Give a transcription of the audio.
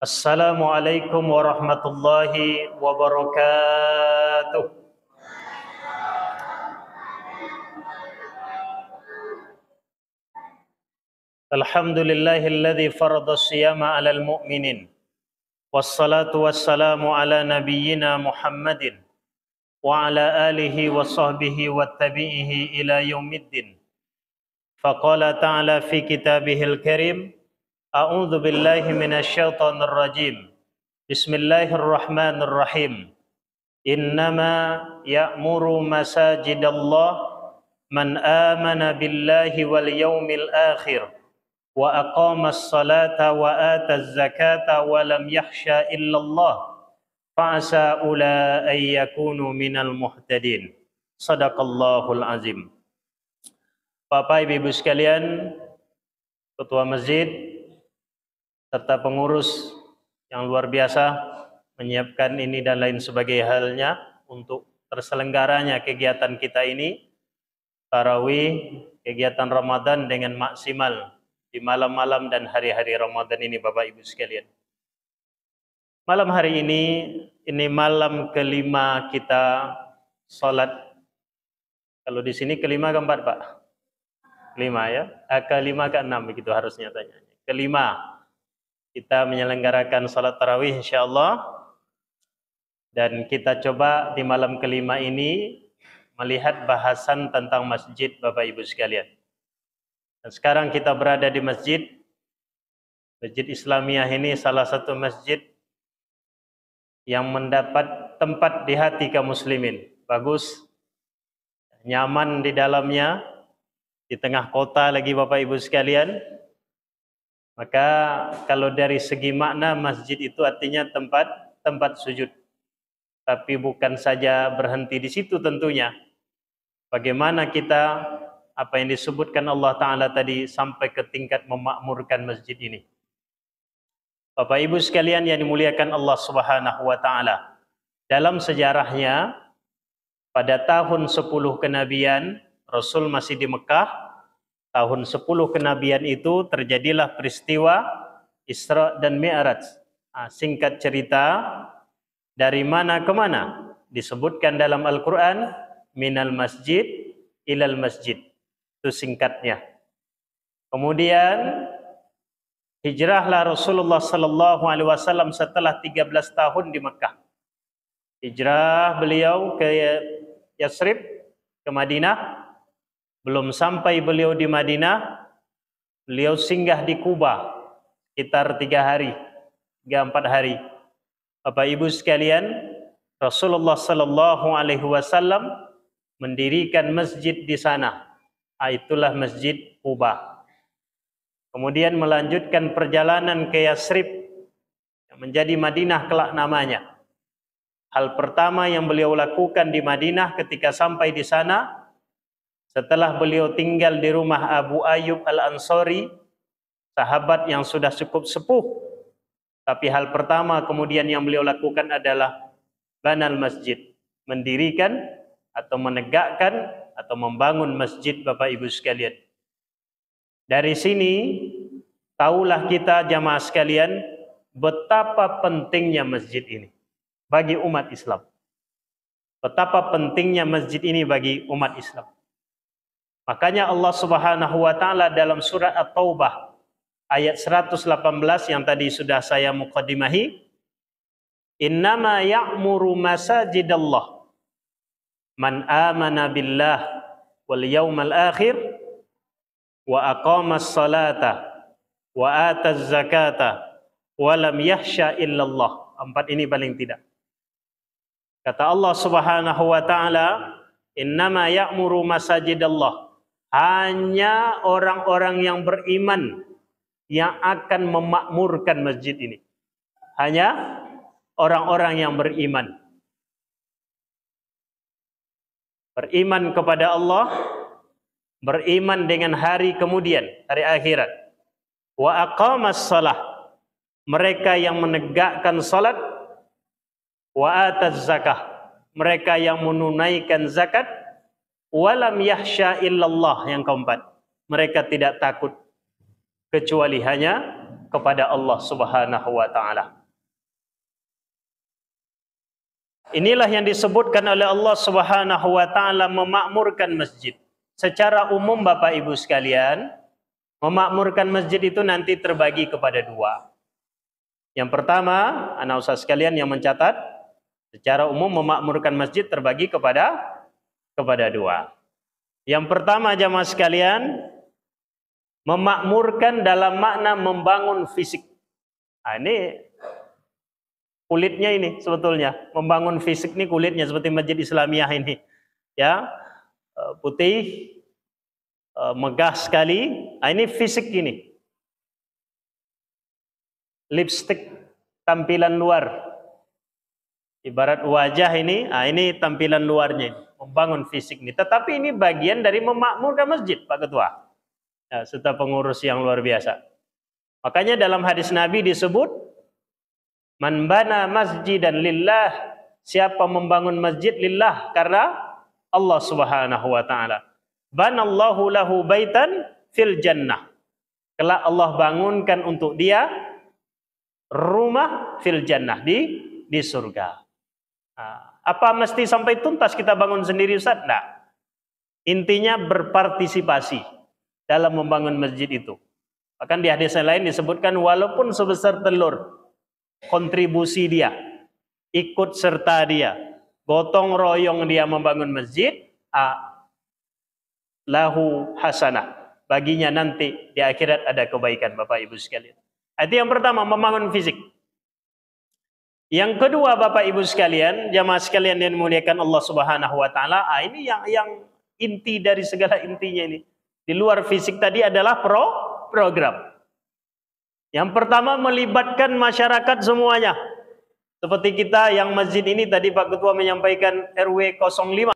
Assalamualaikum warahmatullahi wabarakatuh. Alhamdulillahilladzi farada siyama 'alal mu'minin. Wassalatu wassalamu ala nabiyyina Muhammadin wa ala alihi wa sahbihi wattabi'ihi ila yaumiddin. Faqala ta'ala fi kitabihil karim, a'udzu billahi minasyaitonir rajim. Bismillahirrahmanirrahim. Innama ya'muru masajidallah man amana billahi wal yawmil akhir wa aqamas salata wa ataz zakata wa lam yakhsha illallah fa'asa ula ay yakunu minal muhtadin. Sadaqallahul azim. Bapak Ibu sekalian, ketua masjid serta pengurus yang luar biasa menyiapkan ini dan lain sebagai halnya untuk terselenggaranya kegiatan kita ini, tarawih, kegiatan Ramadan dengan maksimal di malam-malam dan hari-hari Ramadan ini, Bapak Ibu sekalian. Malam hari ini malam kelima kita salat. Kalau di sini kelima keempat, Pak? Kelima ya? Kelima ke enam begitu harusnya tanyanya. Kelima kita menyelenggarakan salat tarawih insyaallah. Dan kita coba di malam kelima ini melihat bahasan tentang masjid, Bapak Ibu sekalian. Dan sekarang kita berada di Masjid Islamiyah ini, salah satu masjid yang mendapat tempat di hati kaum muslimin. Bagus, nyaman di dalamnya, di tengah kota lagi, Bapak Ibu sekalian. Maka kalau dari segi makna, masjid itu artinya tempat sujud. Tapi bukan saja berhenti di situ tentunya. Bagaimana kita, apa yang disebutkan Allah Ta'ala tadi, sampai ke tingkat memakmurkan masjid ini. Bapak Ibu sekalian yang dimuliakan Allah Subhanahu wa Ta'ala. Dalam sejarahnya, pada tahun 10 kenabian, Rasul masih di Mekah. Tahun 10 kenabian itu terjadilah peristiwa Isra dan Mi'raj. Singkat cerita, dari mana ke mana? Disebutkan dalam Al-Quran, minal masjid ilal masjid. Itu singkatnya. Kemudian hijrahlah Rasulullah sallallahu alaihi wasallam setelah 13 tahun di Mekah. Hijrah beliau ke Yasrib, ke Madinah. Belum sampai beliau di Madinah, beliau singgah di Kuba sekitar 3-4 hari. Bapak Ibu sekalian, Rasulullah sallallahu alaihi wasallam mendirikan masjid di sana. Itulah Masjid Kuba. Kemudian melanjutkan perjalanan ke Yasrib yang menjadi Madinah kelak namanya. Hal pertama yang beliau lakukan di Madinah ketika sampai di sana, setelah beliau tinggal di rumah Abu Ayyub Al-Ansari, sahabat yang sudah cukup sepuh, tapi hal pertama kemudian yang beliau lakukan adalah banal masjid, mendirikan atau menegakkan atau membangun masjid, Bapak Ibu sekalian. Dari sini tahulah kita jamaah sekalian betapa pentingnya masjid ini bagi umat Islam. Betapa pentingnya masjid ini bagi umat Islam. Makanya Allah Subhanahu wa Ta'ala dalam surat At-Taubah ayat 118 yang tadi sudah saya muqaddimahi, innama ya'muru masajidallah man amana billah wal yawmal akhir wa aqamas salata wa ataz zakata wa lam yakhsha illallah. 4 ini paling tidak. Kata Allah Subhanahu wa Ta'ala, innama ya'muru masajidallah, hanya orang-orang yang beriman yang akan memakmurkan masjid ini. Hanya orang-orang yang beriman. Beriman kepada Allah, beriman dengan hari kemudian, hari akhirat. Wa aqamas salah, mereka yang menegakkan salat. Wa ataz zakah, mereka yang menunaikan zakat. Walam yakhsha illallah, yang keempat, mereka tidak takut kecuali hanya kepada Allah Subhanahu wa taala. Inilah yang disebutkan oleh Allah Subhanahu wa taala memakmurkan masjid. Secara umum Bapak Ibu sekalian, memakmurkan masjid itu nanti terbagi kepada dua. Yang pertama, anak ustaz sekalian yang mencatat, secara umum memakmurkan masjid terbagi kepada dua. Yang pertama jamaah sekalian, memakmurkan dalam makna membangun fisik. Nah, ini kulitnya ini sebetulnya, membangun fisik ini kulitnya seperti Masjid Islamiyah ini. Ya, putih, megah sekali. Nah, ini fisik ini. Lipstick tampilan luar. Ibarat wajah ini, ini tampilan luarnya, membangun fisik ini. Tetapi ini bagian dari memakmurkan masjid, Pak Ketua. Ya, serta pengurus yang luar biasa. Makanya dalam hadis Nabi disebut, man bana masjidan lillah, siapa membangun masjid lillah karena Allah Subhanahu wa taala. Banallahu lahu baitan fil jannah. Kelak Allah bangunkan untuk dia rumah fil jannah di surga. Apa mesti sampai tuntas kita bangun sendiri Ustaz? Nah, intinya berpartisipasi dalam membangun masjid itu. Bahkan di hadis lain disebutkan walaupun sebesar telur, kontribusi dia, ikut serta dia, gotong royong dia membangun masjid, lahu hasanah. Baginya nanti di akhirat ada kebaikan Bapak Ibu sekalian. Itu yang pertama, membangun fisik. Yang kedua Bapak Ibu sekalian, jamaah sekalian yang dimuliakan Allah Subhanahu wa taala, ini yang inti dari segala intinya ini. Di luar fisik tadi adalah program. Yang pertama melibatkan masyarakat semuanya. Seperti kita yang masjid ini tadi Pak Ketua menyampaikan RW 05